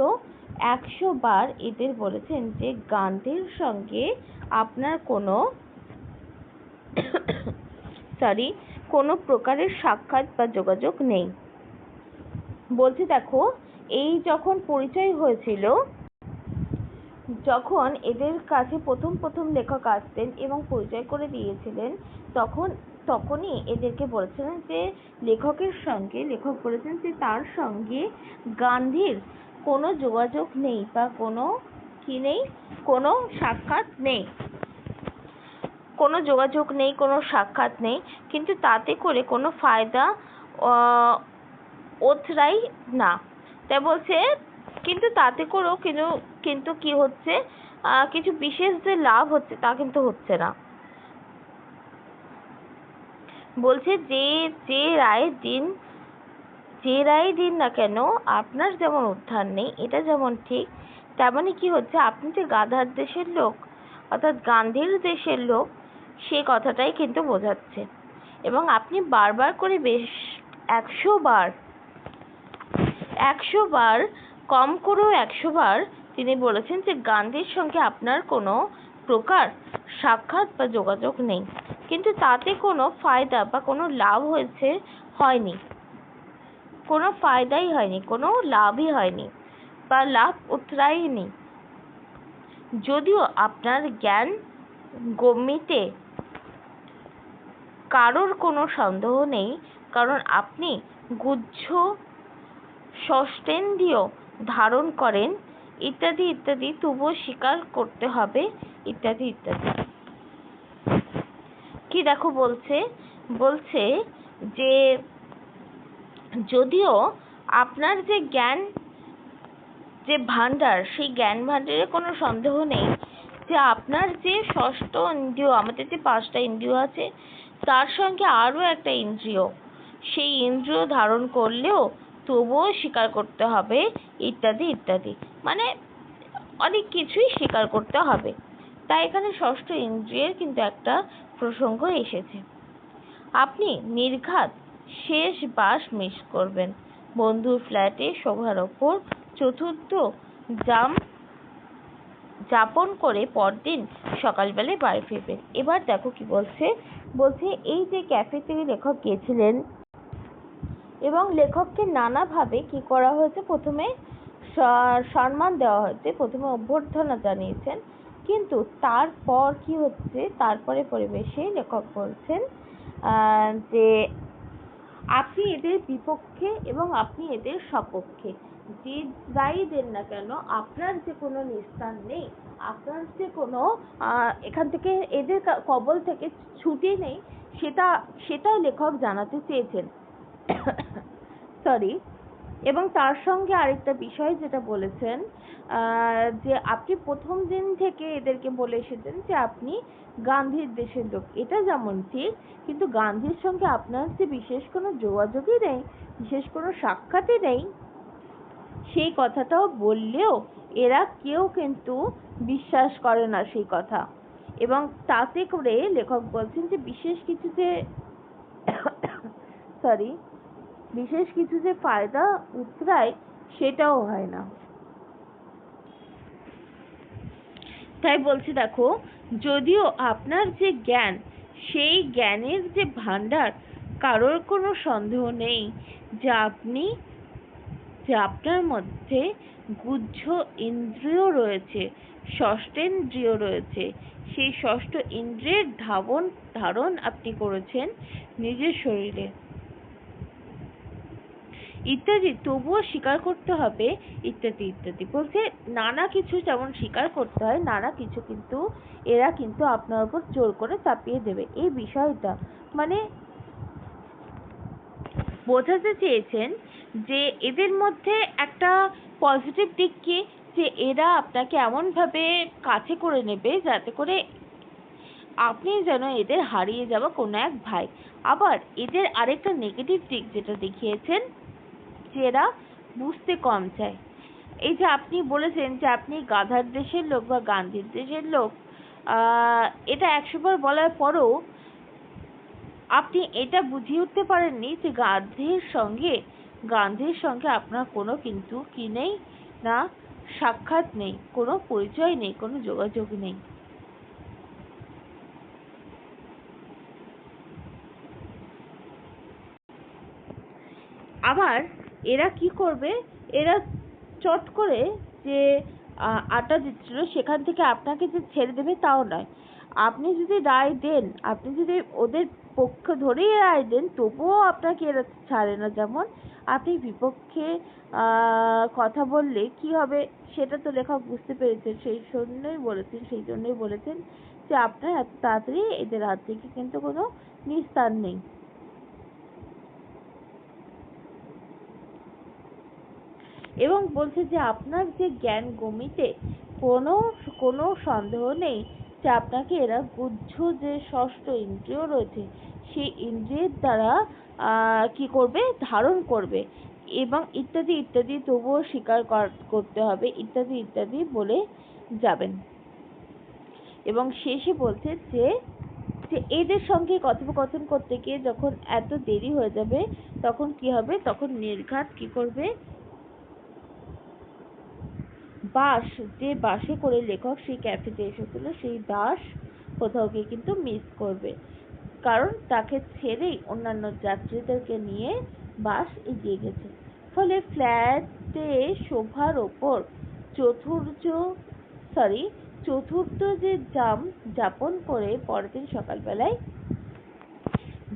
100 বার এদের বলেছেন যে গান্ধীর সঙ্গে আপনার কোনো কোনো প্রকারের সাক্ষাৎ বা যোগাযোগ নেই। বলছে দেখো, এই যখন পরিচয় হয়েছিল, যখন এদের কাছে প্রথম লেখক আসতেন এবং পরিচয় করে দিয়েছিলেন, তখনই এদেরকে বলেছিলেন যে লেখক বলেছেন যে তার সঙ্গে গান্ধীর কোনো যোগাযোগ নেই বা কোনো সাক্ষাৎ নেই, কোনো যোগাযোগ নেই, কোনো সাক্ষাৎ নেই। কিন্তু তাতে করে কোনো ফায়দা ওথরাই না। তাই বলছে কিন্তু তাতে করেও কিন্তু কি হচ্ছে, কিছু বিশেষ যে লাভ হচ্ছে তা কিন্তু হচ্ছে না। বলছে যে রায় দিন না কেন আপনার যেমন উদ্ধার নেই, এটা যেমন ঠিক, তেমনই কি হচ্ছে, আপনি যে গাধার দেশের লোক অর্থাৎ গান্ধীর দেশের লোক, সে কথাটাই কিন্তু বোঝাচ্ছে। এবং আপনি বারবার করে বেশ 100 বার কম করেও 100 বার তিনি বলেছেন যে গান্ধীর সঙ্গে আপনার কোনো প্রকার সাক্ষাৎ বা যোগাযোগ নেই। কিন্তু তাতে কোনো ফায়দা বা কোনো লাভ হয়নি, কোনো ফায়দাই হয়নি, কোনো লাভই হয়নি বা লাভ উতরায়নি। যদিও আপনার জ্ঞান গম্যিতে কারোর কোনো সন্দেহ নেই, কারণ আপনি গুহ্য ষষ্ঠেন্দ্রিয় ধারণ করেন, ইত্যাদি ইত্যাদি, তবুও স্বীকার করতে হবে, ইত্যাদি ইত্যাদি। কি দেখো বলছে যে যদিও আপনার যে জ্ঞান যে ভান্ডার, সেই জ্ঞান ভান্ডারে কোনো সন্দেহ নেই যে আপনার যে ষষ্ঠ ইন্দ্রিয়, আমাদের যে 5টা ইন্দ্রিয় আছে তার সঙ্গে আরো একটা ইন্দ্রিয়, সেই ইন্দ্রিয় ধারণ করলেও তবুও স্বীকার করতে হবে, ইত্যাদি ইত্যাদি। মানে অনেক কিছুই স্বীকার করতে হবে। তাই এখানে ষষ্ঠ ইন্দ্রিয়ের কিন্তু একটা প্রসঙ্গ এসেছে। আপনি নির্ঘাত শেষ বাস মিস করবেন বন্ধুর ফ্ল্যাটে শোভার ওপর চতুর্থ যাপন করে পরদিন সকালবেলায় বাড়ি ফিরবেন। এবার দেখো কি বলছে এই যে ক্যাফেতে লেখক গিয়েছিলেন এবং লেখককে নানাভাবে কি করা হয়েছে, প্রথমে সম্মান দেওয়া হয়েছে, প্রথমে অভ্যর্থনা জানিয়েছেন, কিন্তু তারপর কি হচ্ছে, তারপরে পরিবেশে লেখক বলছেন যে আপনি এদের বিপক্ষে এবং আপনি এদের সপক্ষে, যে রায় দেন না কেন আপনার যে কোনো নিস্তার নেই, আপনার যে কোনো এখান থেকে এদের কবল থেকে ছুটি নেই, সেটাও লেখক জানাতে চেয়েছেন। এবং তার সঙ্গে আরেকটা বিষয় যেটা বলেছেন, যে আপনি প্রথম দিন থেকে এদেরকে বলে এসেছেন যে আপনি গান্ধীর দেশের লোক, এটা যেমন ঠিক, কিন্তু গান্ধীর সঙ্গে আপনার যে বিশেষ কোনো যোগাযোগই নেই, বিশেষ কোনো সাক্ষাৎই নেই, সেই কথাটাও বললেও এরা কেউ কিন্তু বিশ্বাস করে না সেই কথা। এবং তাতে করে লেখক বলছেন যে বিশেষ কিছু যে ফায়দা উতরায়, সেটাও হয় না। তাই বলছি দেখো, যদিও আপনার যে জ্ঞান, সেই জ্ঞানের যে ভান্ডার, কারোর কোনো সন্দেহ নেই যে আপনার মধ্যে গুহ্য ইন্দ্রিয় রয়েছে, ষষ্ঠেন্দ্রিয় রয়েছে, সেই ষষ্ঠ ইন্দ্রিয়ের ধারণ আপনি করেছেন নিজের শরীরে, ইত্যাদি, তবুও স্বীকার করতে হবে, ইত্যাদি ইত্যাদি। বলছে নানা কিছু যেমন স্বীকার করতে হয়, নানা কিছু কিন্তু এরা কিন্তু আপনার উপর জোর করে চাপিয়ে দেবে। এই বিষয়টা মানে বোঝাতে চেয়েছেন যে এদের মধ্যে একটা পজিটিভ দিক কি, যে এরা আপনাকে এমনভাবে কাছে করে নেবে যাতে করে আপনি যেন এদের হারিয়ে যাওয়া কোনো এক ভাই, আবার এদের আরেকটা নেগেটিভ দিক যেটা দেখিয়েছেন যে এরা বুঝতে কম চায়। এই যে আপনি বলেছেন যে আপনি গাধার দেশের লোক বা গান্ধীর দেশের লোক, এটা 100 বার বলার পরও আপনি এটা বুঝিয়ে উঠতে পারেননি যে গান্ধীর সঙ্গে আপনার কোনো কিন্তু কি নেই না, সাক্ষাৎ নেই, কোনো পরিচয় নেই, কোনো যোগাযোগ নেই। আবার এরা কি করবে, এরা চট করে যে আড্ডা দিচ্ছিল সেখান থেকে আপনাকে যে ছেড়ে দেবে তাও নয়। আপনি যদি রায় দেন, আপনি যদি ওদের পক্ষ ধরেই রায় দেন, তবুও আপনাকে এরা ছাড়ে না। যেমন আপনি বিপক্ষে কথা বললে কি হবে সেটা তো লেখক বুঝতে পেরেছেন, সেই জন্যই বলেছেন যে আপনার এত তাড়াতাড়ি এদের হাত থেকে কিন্তু কোনো নিস্তার নেই। এবং বলছে যে আপনার যে জ্ঞান গমিতে কোনো সন্দেহ নেই যে আপনাকে এরা গুহ্য যে ষষ্ঠ ইন্দ্রিয় রয়েছে সেই ইন্দ্রিয়ের দ্বারা কি করবে, ধারণ করবে এবং ইত্যাদি ইত্যাদি, তবুও স্বীকার করতে হবে ইত্যাদি ইত্যাদি বলে যাবেন। এবং শেষে বলছে যে এদের সঙ্গে কথোপকথন করতে গিয়ে যখন এত দেরি হয়ে যাবে তখন কি হবে, তখন নির্ঘাত কি করবে, যে বাসে করে লেখক সেই ক্যাফেতে এসেছিল সেই বাস কোথাও গিয়ে কিন্তু মিস করবে, কারণ তাকে ছেড়েই অন্যান্য যাত্রীদেরকে নিয়ে বাস এগিয়ে গেছে। ফলে ফ্ল্যাটে শোভার ওপর চতুর্থ যে যাপন করে পরের দিন সকালবেলায়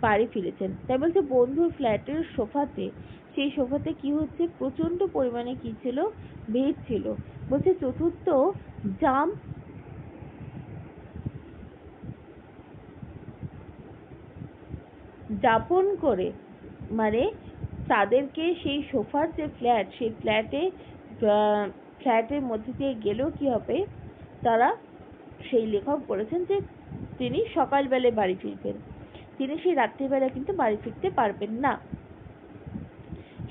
বাড়ি ফিরেছেন। তাই বলছে বন্ধুর ফ্ল্যাটের সেই সোফাতে কি হচ্ছে, প্রচন্ড পরিমাণে কি ছিল, ভিড় ছিল। বলছে চতুর্থ যাপন করে, মানে তাদেরকে সেই সোফার যে ফ্ল্যাট, সেই ফ্ল্যাটের মধ্যে দিয়ে গেলেও কি হবে, তারা সেই লেখক বলেছেন যে তিনি সকালবেলায় বাড়ি ফিরবেন, তিনি সেই রাত্রিবেলা কিন্তু বাড়ি ফিরতে পারবেন না,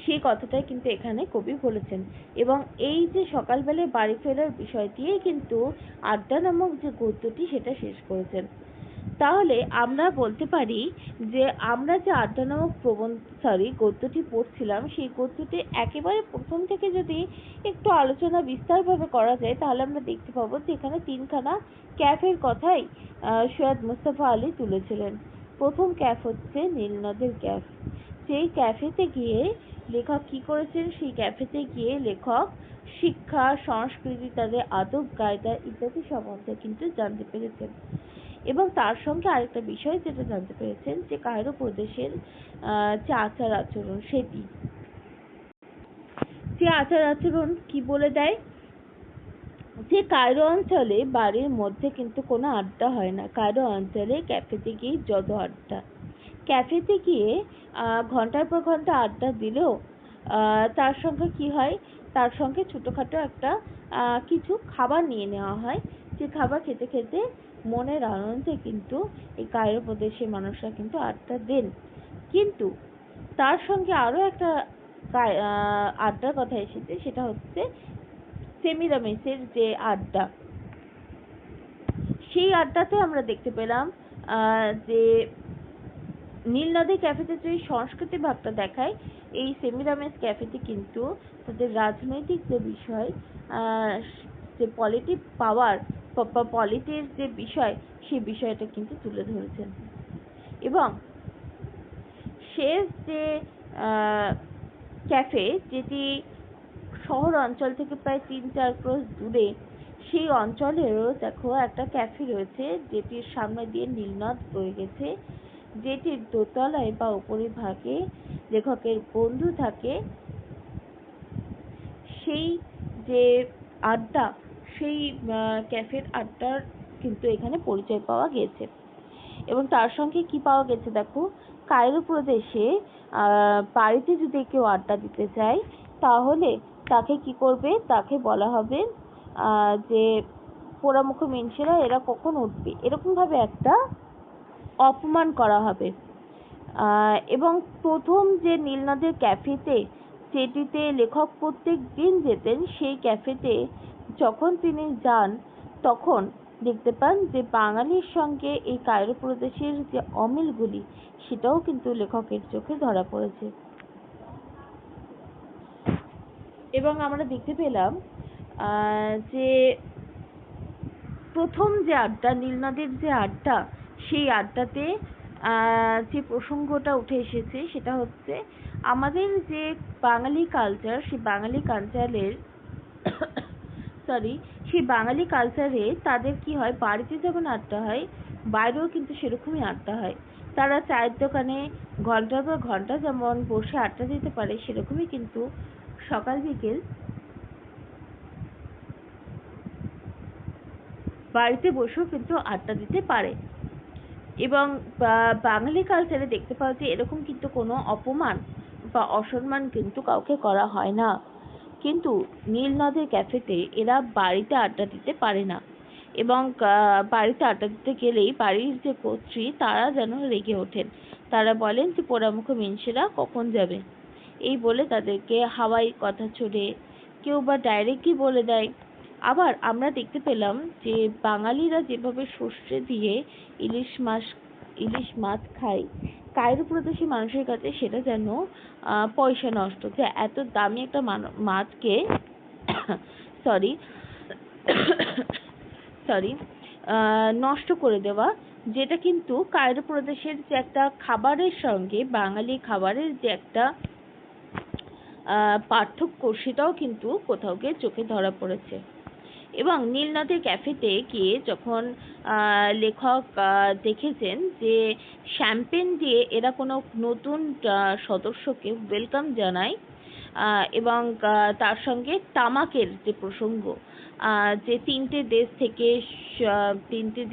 সেই কথাটাই কিন্তু এখানে কবি বলেছেন। এবং এই যে সকালবেলায় বাড়ি ফেরার বিষয় দিয়েই কিন্তু আড্ডা নামক যে গদ্যটি সেটা শেষ করেছেন। তাহলে আমরা বলতে পারি যে আমরা যে আড্ডা নামক গদ্যটি পড়ছিলাম, সেই গদ্যটি একেবারে প্রথম থেকে যদি একটু আলোচনা বিস্তারভাবে করা যায় তাহলে আমরা দেখতে পাবো যে এখানে 3খানা ক্যাফের কথাই সৈয়দ মুস্তাফা আলী তুলেছিলেন। প্রথম ক্যাফ হচ্ছে নীলনদের ক্যাফ। সেই ক্যাফেতে গিয়ে লেখক কি করেছেন, সেই ক্যাফেতে গিয়ে লেখক শিক্ষা, সংস্কৃতি, তাদের আদব কায়দা ইত্যাদি সম্বন্ধে কিন্তু জানতে পেরেছেন। এবং তার সঙ্গে আরেকটা বিষয় যেটা জানতে পেরেছেন যে কায়রো প্রদেশের যে আচার আচরণ, সেটি যে আচার আচরণ কি বলে দেয় যে কায়রো অঞ্চলে বাড়ির মধ্যে কিন্তু কোনো আড্ডা হয় না। কায়রো অঞ্চলে ক্যাফেতে গিয়ে যত আড্ডা, ক্যাফেতে গিয়ে ঘন্টার পর ঘন্টা আড্ডা দিলেও তার সঙ্গে কি হয়, তার সঙ্গে ছোটখাটো একটা কিছু খাবার নিয়ে নেওয়া হয়, যে খাবার খেতে খেতে মনের আনন্দে কিন্তু এই কায়রো প্রদেশের মানুষরা কিন্তু আড্ডা দেন। কিন্তু তার সঙ্গে আরো একটা আড্ডার কথা এসেছে, সেটা হচ্ছে সেমিরামিসের যে আড্ডা। সেই আড্ডাতে আমরা দেখতে পেলাম যে নীলনদী ক্যাফেতে যে সংস্কৃতি ভাবটা দেখায়, এই সেমিরামিস ক্যাফেতে কিন্তু তাদের রাজনৈতিক যে বিষয়, যে পলিটির যে বিষয়, সেই বিষয়টা কিন্তু তুলে ধরেছেন। এবং শেষ যে ক্যাফে, যেটি শহর অঞ্চল থেকে প্রায় 3-4 ক্রোশ দূরে, সেই অঞ্চলেরও দেখো একটা ক্যাফে রয়েছে যেটির সামনে দিয়ে নীলনদ বয়ে গেছে, যেটির দোতলায় বা উপরিভাগে লেখকের বন্ধু থাকে। সেই যে আড্ডা, সেই ক্যাফের আড্ডার কিন্তু এখানে পরিচয় পাওয়া গেছে। এবং তার সঙ্গে কি পাওয়া গেছে দেখো, কায়রো প্রদেশে বাড়িতে যদি কেউ আড্ডা দিতে চায় তাহলে তাকে কি করবে, তাকে বলা হবে যে পোড়ামুখ মেনসেরা এরা কখন উঠবে, এরকম ভাবে একটা অপমান করা হবে। এবং প্রথম যে নীলনদের ক্যাফেতে যেটিতে লেখক প্রত্যেক দিন যেতেন, সেই ক্যাফেতে যখন তিনি যান তখন দেখতে পান যে বাঙালির সঙ্গে এই কায়রো প্রদেশের যে অমিলগুলি সেটাও কিন্তু লেখকের চোখে ধরা পড়েছে। এবং আমরা দেখতে পেলাম যে প্রথম যে আড্ডা, নীলনদের যে আড্ডা, সেই আড্ডাতে যে প্রসঙ্গটা উঠে এসেছে সেটা হচ্ছে আমাদের যে বাঙালি কালচার, সেই বাঙালি কালচারের সেই বাঙালি কালচারে তাদের কি হয়, বাড়িতে যেমন আড্ডা হয় বাইরেও কিন্তু সেরকমই আড্ডা হয়। তারা চায়ের দোকানে ঘন্টার পর ঘন্টা যেমন বসে আড্ডা দিতে পারে, সেরকমই কিন্তু সকাল বিকেল বাড়িতে বসেও কিন্তু আড্ডা দিতে পারে। এবং বাঙালি কালচারে দেখতে পাওয়া যায় এরকম কিন্তু কোনো অপমান বা অসম্মান কিন্তু কাউকে করা হয় না। কিন্তু নীলনদের ক্যাফেতে এরা বাড়িতে আড্ডা দিতে পারে না, এবং বাড়িতে আড্ডা দিতে গেলেই বাড়ির যে কর্ত্রী তারা যেন রেগে ওঠেন। তারা বলেন যে পোড়ামুখ মিনসেরা কখন যাবে, এই বলে তাদেরকে হাওয়াই কথা ছড়ে, কেউ বা ডাইরেক্টলি বলে দেয়। আবার আমরা দেখতে পেলাম যে বাঙালিরা যেভাবে সর্ষে দিয়ে ইলিশ মাছ খায়, কায়রো প্রদেশি মানুষের কাছে সেটা যেন পয়সা নষ্ট, যে এত দামি একটা মাছকে সরি সরি নষ্ট করে দেওয়া, যেটা কিন্তু কায়রো প্রদেশের যে একটা খাবারের সঙ্গে বাঙালি খাবারের যে একটা পার্থক্য, সেটাও কিন্তু কোথাও গিয়ে চোখে ধরা পড়েছে। এবং নীলনদের ক্যাফেতে গিয়ে যখন লেখক দেখেছেন যে শ্যাম্পেন দিয়ে এরা কোনো নতুন সদস্যকে ওয়েলকাম জানায়, এবং তার সঙ্গে তামাকের যে প্রসঙ্গ, যে তিনটে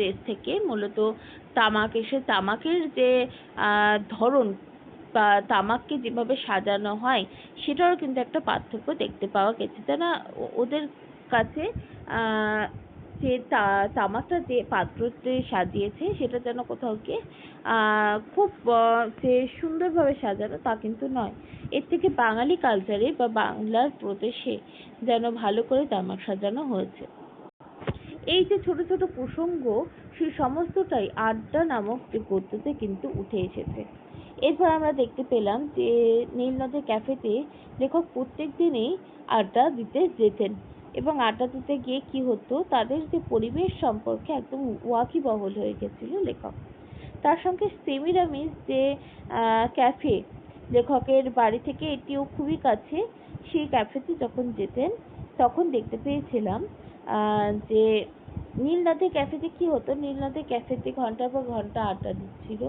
দেশ থেকে মূলত তামাক এসে, তামাকের যে ধরন বা তামাককে যেভাবে সাজানো হয় সেটারও কিন্তু একটা পার্থক্য দেখতে পাওয়া গেছে। তারা ওদের কাছে যে তামাকটা যে পাত্রতে সাজিয়েছে সেটা যেন কোথাও গিয়ে খুব যে সুন্দরভাবে সাজানো তা কিন্তু নয়, এর থেকে বাঙালি কালচারে বা বাংলার প্রদেশে যেন ভালো করে তামাক সাজানো হয়েছে। এই যে ছোট ছোট প্রসঙ্গ, সেই সমস্তটাই আড্ডা নামক যে গদ্যতে কিন্তু উঠে এসেছে। এরপর আমরা দেখতে পেলাম যে নীলনদের ক্যাফেতে লেখক প্রত্যেক দিনই আড্ডা দিতে যেতেন, এবং আড্ডা দিতে গিয়ে কি হতো, তাদের যে পরিবেশ সম্পর্কে একদম ওয়াকিবহল হয়ে গেছিল লেখক। তার সঙ্গে সেমিরামিস যে ক্যাফে, লেখকের বাড়ি থেকে এটিও খুবই কাছে, সেই ক্যাফেতে যখন যেতেন তখন দেখতে পেয়েছিলাম যে নীলনদের ক্যাফেতে কি হতো, নীলনদের ক্যাফেতে ঘন্টার পর ঘন্টা আড্ডা দিচ্ছিল,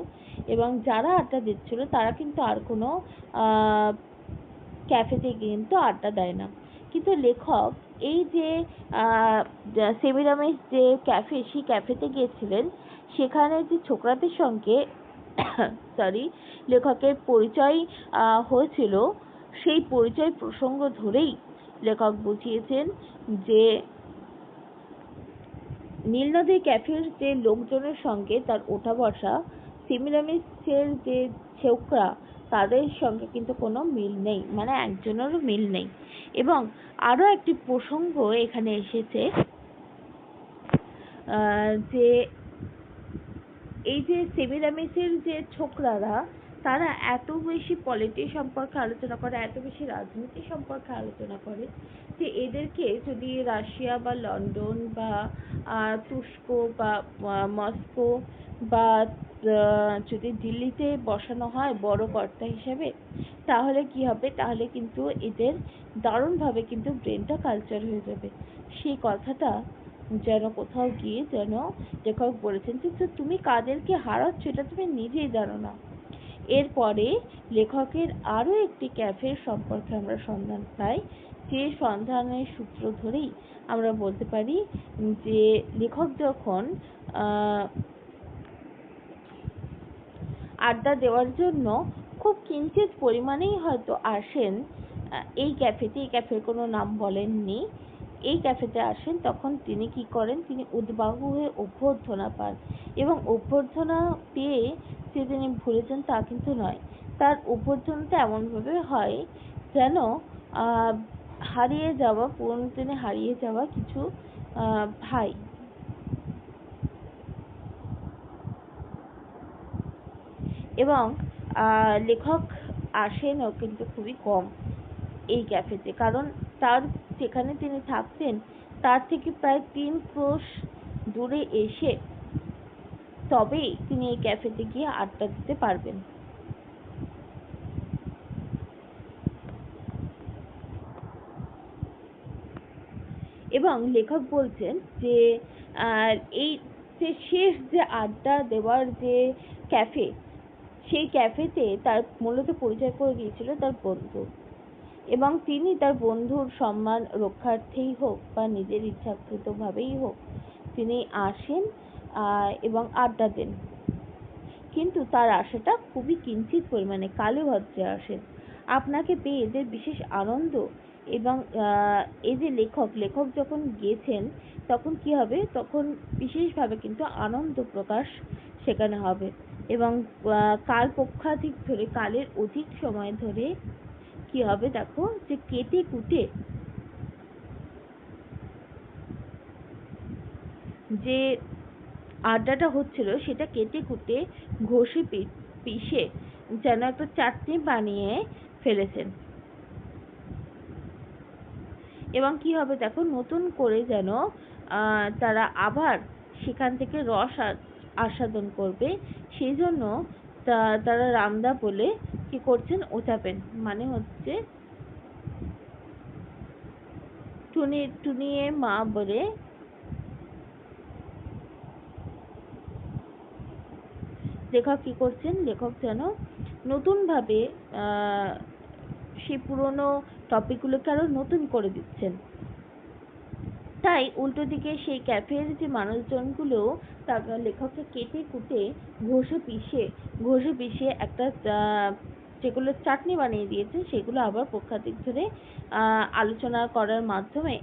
এবং যারা আড্ডা দিচ্ছিল তারা কিন্তু আর কোনো ক্যাফেতে কিন্তু আড্ডা দেয় না। কিন্তু লেখক এই যে সেমিরামিস যে ক্যাফে, সেই ক্যাফেতে গিয়েছিলেন, সেখানে যে ছোকরাদের সঙ্গে লেখকের পরিচয় হয়েছিল, সেই পরিচয় প্রসঙ্গ ধরেই লেখক বুঝিয়েছেন যে নীলনদের ক্যাফের যে লোকজনের সঙ্গে তার ওঠা বসা, সেমিরামিসের যে ছোকরা তাদের সঙ্গে কিন্তু কোনো মিল নেই, মানে একজনেরও মিল নেই। এবং আরো একটি প্রসঙ্গ এখানে এসেছে, যে এই যে সেমিরামিসের যে ছোকরারা, তারা এত বেশি পলিটিক্স সম্পর্কে আলোচনা করে, এত বেশি রাজনীতি সম্পর্কে আলোচনা করে, যে এদেরকে যদি রাশিয়া বা লন্ডন বা তুর্স্ক বা মস্কো বা যদি দিল্লিতে বসানো হয় বড় কর্তা হিসেবে, তাহলে কি হবে, তাহলে কিন্তু এদের দারুণভাবে কিন্তু ব্রেনটা কালচার হয়ে যাবে। সেই কথাটা যেন কোথাও গিয়ে যেন লেখক বলেছেন যে তুমি কাদেরকে হারাচ্ছ এটা তুমি নিজেই জানো না। এরপরে লেখকের আরো একটি ক্যাফের সম্পর্কে আমরা সন্ধান পাই, যে সন্ধানের সূত্র ধরেই আমরা বলতে পারি যে লেখক যখন আড্ডা দেওয়ার জন্য খুব কিঞ্চিত পরিমাণেই হয়তো আসেন এই ক্যাফেতে, এই ক্যাফের কোনো নাম বলেননি, এই ক্যাফেতে আসেন, তখন তিনি কি করেন, তিনি উদ্বাহু হয়ে অভ্যর্থনা পান, এবং অভ্যর্থনা পেয়ে যে তিনি ভুলেছেন তা কিন্তু নয়, তার উপরজনটা এমনভাবে হয় যেন হারিয়ে যাওয়া, পুরনো দিনে হারিয়ে যাওয়া কিছু ভাই। এবং লেখক আসেনও কিন্তু খুবই কম এই ক্যাফেতে, কারণ তার যেখানে তিনি থাকতেন তার থেকে প্রায় 3 ক্রোশ দূরে এসে তবেই তিনি এই ক্যাফেতে গিয়ে আড্ডা দিতে পারবেন। এবং লেখক বলছেন যে এই যে শেষ যে আড্ডা দেওয়ার যে ক্যাফে, সেই ক্যাফেতে তার মূলত পরিচয় করে দিয়েছিল তার বন্ধু, এবং তিনি তার বন্ধুর সম্মান রক্ষার্থেই হোক বা নিজের ইচ্ছাকৃতভাবেই হোক তিনি আসেন এবং আড্ডা দেন। কিন্তু তার আশাটা খুবই কিঞ্চিত পরিমাণে, কালো ভদ্রে আসেন। আপনাকে পেয়ে এদের বিশেষ আনন্দ, এবং এই যে লেখক যখন গেছেন তখন কি হবে, তখন বিশেষভাবে কিন্তু আনন্দ প্রকাশ সেখানে হবে। এবং কাল পক্ষাধিক ধরে, কালের অধিক সময় ধরে কি হবে দেখো, যে কেটে কুটে যে আড্ডাটা হচ্ছিল সেটা কেটে কুটে ঘষে পিষে যেন একটা চাটনি বানিয়ে ফেলেছেন। এবং কি হবে দেখো, নতুন করে যেন তারা আবার সেখান থেকে রস আস্বাদন করবে, সেই জন্য তারা রামদা বলে কি করছেন, ওচাবেন, মানে হচ্ছে টুনিয়ে মা বলে লেখক কি করছেন, লেখক যেন নতুনভাবে সেই পুরনো টপিকগুলোকে আরো নতুন করে দিচ্ছেন। তাই উল্টো দিকে সেই ক্যাফের যে মানুষজনগুলো লেখককে কেটে কুটে ঘষে পিষে একটা যেগুলো চাটনি বানিয়ে দিয়েছে সেগুলো আবার পক্ষাধিক ধরে আলোচনা করার মাধ্যমে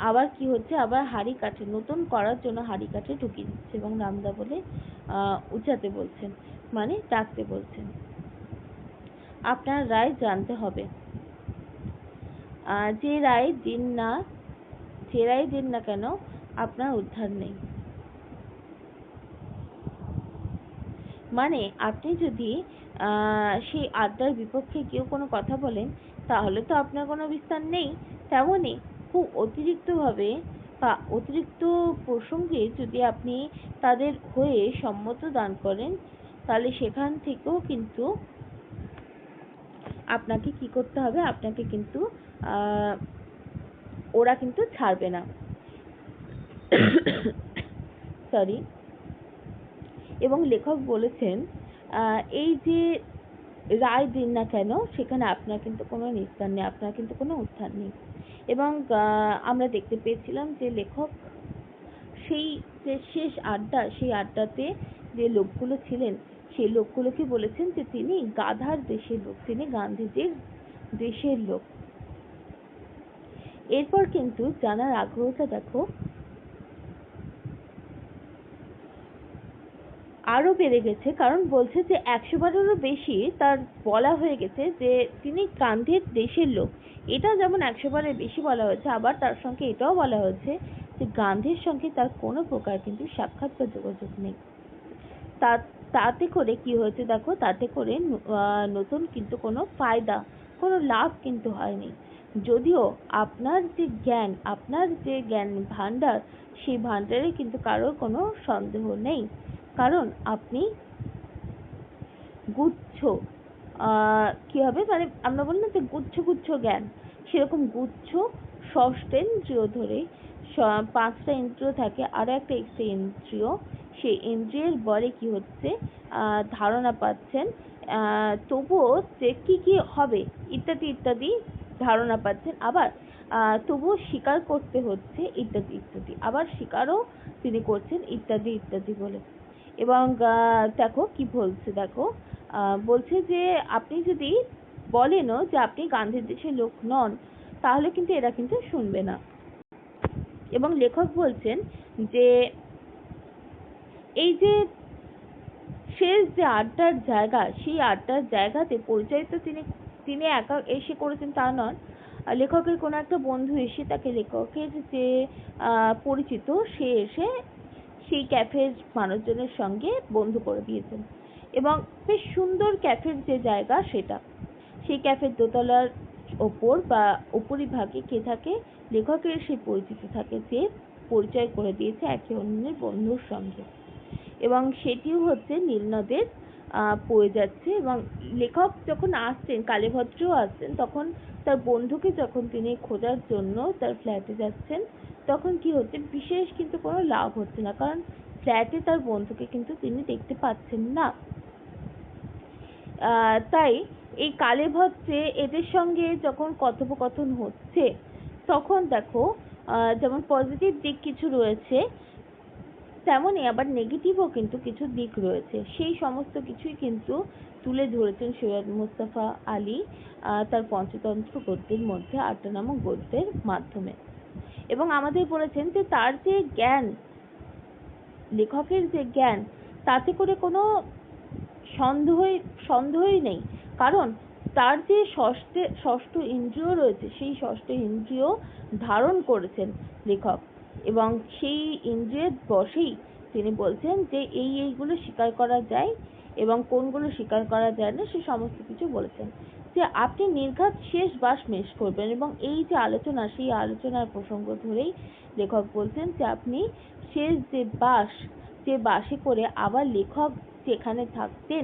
আবার কি হচ্ছে, আবার হাঁড়ি কাঠে নতুন করার জন্য হাঁড়ি কাঠে ঢুকিয়ে দিচ্ছে এবং রামদা বলে উচাতে বলছেন, মানে ডাকতে বলছেন। আপনার রায় জানতে হবে, যে রায় দিন না কেন আপনার উদ্ধার নেই। মানে আপনি যদি সেই আড্ডার বিপক্ষে কেউ কোনো কথা বলেন তাহলে তো আপনার কোনো বিস্তার নেই, তেমনই খুব অতিরিক্তভাবে বা অতিরিক্ত প্রসঙ্গে যদি আপনি তাদের হয়ে সম্মত দান করেন তাহলে সেখান থেকেও কিন্তু আপনাকে কি করতে হবে, আপনাকে কিন্তু ওরা কিন্তু ছাড়বে না। সরি। এবং লেখক বলেছেন এই যে রায় দিন না কেন সেখানে আপনার কিন্তু কোনো নিস্তার নেই, আপনার কিন্তু কোনো উদ্ধার নেই। এবং আমরা দেখতে পেয়েছিলাম যে লেখক সেই যে শেষ আড্ডা, সেই আড্ডাতে যে লোকগুলো ছিলেন সেই লোকগুলোকে বলেছেন যে তিনি গাধার দেশের লোক, তিনি গান্ধীজির দেশের লোক। এরপর কিন্তু জানার আগ্রহটা দেখো আরো বেড়ে গেছে, কারণ বলছে যে 100 বারেরও বেশি তার বলা হয়ে গেছে যে তিনি গান্ধীর দেশের লোক। এটা যেমন 100 বারের বেশি বলা হয়েছে, আবার তার সঙ্গে এটাও বলা হয়েছে যে গান্ধীর সঙ্গে তার কোনো প্রকার কিন্তু সাক্ষাৎ বা যোগাযোগ নেই। তাতে করে কি হয়েছে দেখো, তাতে করে নতুন কিন্তু কোনো ফায়দা, কোনো লাভ কিন্তু হয়নি। যদিও আপনার যে জ্ঞান ভান্ডার, সেই ভান্ডারে কিন্তু কারোর কোনো সন্দেহ নেই, কারণ আপনি গুচ্ছ কি হবে, মানে আমরা বলি না যে গুচ্ছ গুচ্ছ জ্ঞান, সেরকম গুচ্ছ ষষ্ঠেন্দ্রিয় ধরে 5টা ইন্দ্রিয় থাকে, আরো একটা এক্সট্রা ইন্দ্রিয়, সেই ইন্দ্রিয়ের বলে কি হচ্ছে ধারণা পাচ্ছেন, তবুও যে কি কি হবে ইত্যাদি ইত্যাদি ধারণা পাচ্ছেন, আবার তবুও স্বীকার করতে হচ্ছে ইত্যাদি ইত্যাদি, আবার স্বীকারও তিনি করছেন ইত্যাদি ইত্যাদি বলে। এবং দেখো কি বলছে, দেখো বলছে যে আপনি যদি বলেনও যে আপনি গান্ধীর দেশের লোক নন তাহলে কিন্তু এরা কিন্তু শুনবে না। এবং লেখক বলছেন যে এই যে শেষ যে আড্ডার জায়গা, সেই আড্ডার জায়গাতে পরিচয় তো তিনি একা এসে করেছেন তা নন, লেখকের কোনো একটা বন্ধু এসে তাকে লেখকের যে পরিচিত সে এসে সেই ক্যাফের মানুষজনের সঙ্গে বন্ধু করে দিয়েছেন। এবং বেশ সুন্দর ক্যাফের যে জায়গা সেটা, সেই ক্যাফের দোতলার ওপর বা উপরিভাগে কে থাকে, লেখকের সেই পরিচিত থাকে যে পরিচয় করে দিয়েছে একে অন্যের বন্ধুর সঙ্গে। এবং সেটিও হচ্ছে নীলনদের পড়ে যাচ্ছে। এবং লেখক যখন আসছেন, কালীভদ্রও আসছেন, তখন তার বন্ধুকে যখন তিনি খোঁজার জন্য তার ফ্ল্যাটে যাচ্ছেন, তখন কি হচ্ছে, বিশেষ কিন্তু কোনো লাভ হচ্ছে না, কারণ ফ্ল্যাটে তার বন্ধুকে কিন্তু তিনি দেখতে পাচ্ছেন না। তাই এই কালীভদ্রে এদের সঙ্গে যখন কথোপকথন হচ্ছে, তখন দেখো যেমন পজিটিভ দিক কিছু রয়েছে, তেমনই আবার নেগেটিভও কিন্তু কিছু দিক রয়েছে। সেই সমস্ত কিছুই কিন্তু তুলে ধরেছেন সৈয়দ মুস্তাফা আলী তার পঞ্চতন্ত্র গদ্যের মধ্যে আড্ডা নামক গদ্যের মাধ্যমে। এবং আমাদের বলেছেন যে তার যে জ্ঞান, লেখকের যে জ্ঞান, তাতে করে কোনো সন্দেহই নেই, কারণ তার যে ষষ্ঠ ইন্দ্রিয় রয়েছে, সেই ষষ্ঠ ইন্দ্রিয় ধারণ করেছেন লেখক, এবং সেই ইন্দ্রিয়ের বশেই তিনি বলছেন যে এইগুলো স্বীকার করা যায় এবং কোনগুলো স্বীকার করা যায় না, সে সমস্ত কিছু বলেছেন। যে আপনি নির্ঘাত শেষ বাস মিস করবেন, এবং এই যে আলোচনা, সেই আলোচনার প্রসঙ্গ ধরেই লেখক বলছেন যে আপনি শেষ যে বাসে করে আবার লেখক যেখানে থাকতেন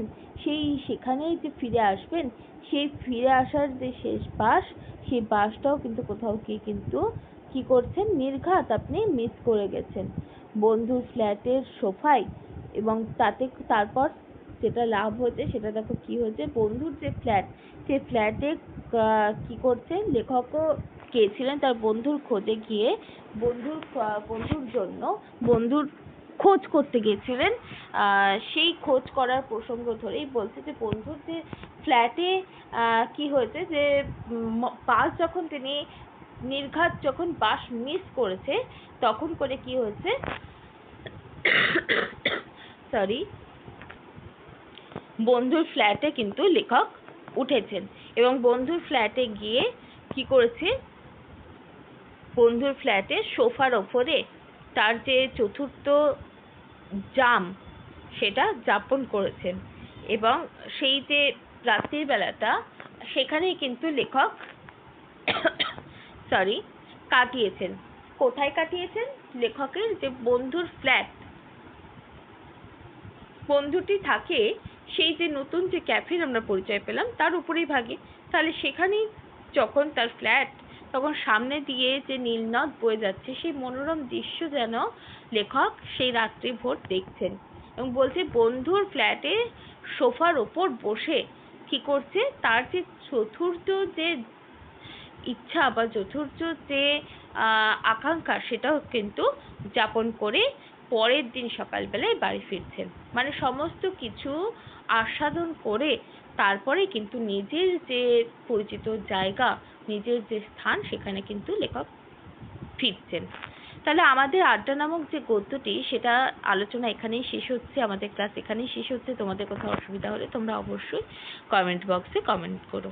সেখানেই যে ফিরে আসবেন, সেই ফিরে আসার যে শেষ বাস, সেই বাসটাও কিন্তু কোথাও গিয়ে কিন্তু কি করছেন, নির্ঘাত আপনি মিস করে গেছেন বন্ধুর ফ্ল্যাটের সোফায়। এবং তারপর যেটা লাভ হয়েছে সেটা দেখো কি হয়েছে, বন্ধুর যে ফ্ল্যাট, সেই ফ্ল্যাটে কি করছেন, লেখকও গিয়েছিলেন তার বন্ধুর খোঁজে গিয়ে, বন্ধুর খোঁজ করতে গিয়েছিলেন। সেই খোঁজ করার প্রসঙ্গ ধরেই বলছে যে বন্ধুর যে ফ্ল্যাটে কি হয়েছে, যে বাস যখন তিনি নির্ঘাত যখন বাস মিস করেছে, তখন করে কি হয়েছে, বন্ধুর ফ্ল্যাটে কিন্তু লেখক উঠেছেন। এবং বন্ধুর ফ্ল্যাটে গিয়ে কি করেছে, বন্ধুর ফ্ল্যাটে সোফার ওপরে তার যে চতুর্থ জাম সেটা যাপন করেছেন। এবং সেই যে রাত্রির বেলাটা সেখানেই কিন্তু লেখক কাটিয়েছেন। কোথায় কাটিয়েছেন, লেখকের যে বন্ধুর ফ্ল্যাট, বন্ধুটি থাকে সেই যে নতুন যে ক্যাফের আমরা পরিচয় পেলাম তার উপরেই ভাগে, তাহলে সেখানেই যখন তার ফ্ল্যাট, তখন সামনে দিয়ে যে নীলনদ বয়ে যাচ্ছে, সেই মনোরম দৃশ্য যেন লেখক সেই রাত্রি ভোর দেখছেন। এবং বলছে বন্ধুর ফ্ল্যাটে সোফার ওপর বসে কি করছে, তার যে চতুর্থ যে ইচ্ছা বা চতুর্থ যে আকাঙ্ক্ষা, সেটাও কিন্তু যাপন করে পরের দিন সকালবেলায় বাড়ি ফিরছেন। মানে সমস্ত কিছু আস্বাদন করে তারপরে কিন্তু নিজের যে পরিচিত জায়গা, নিজের যে স্থান, সেখানে কিন্তু লেখক ফিরছেন। তাহলে আমাদের আড্ডা নামক যে গদ্যটি, সেটা আলোচনা এখানেই শেষ হচ্ছে, আমাদের ক্লাস এখানেই শেষ হচ্ছে। তোমাদের কোথাও অসুবিধা হলে তোমরা অবশ্যই কমেন্ট বক্সে কমেন্ট করো।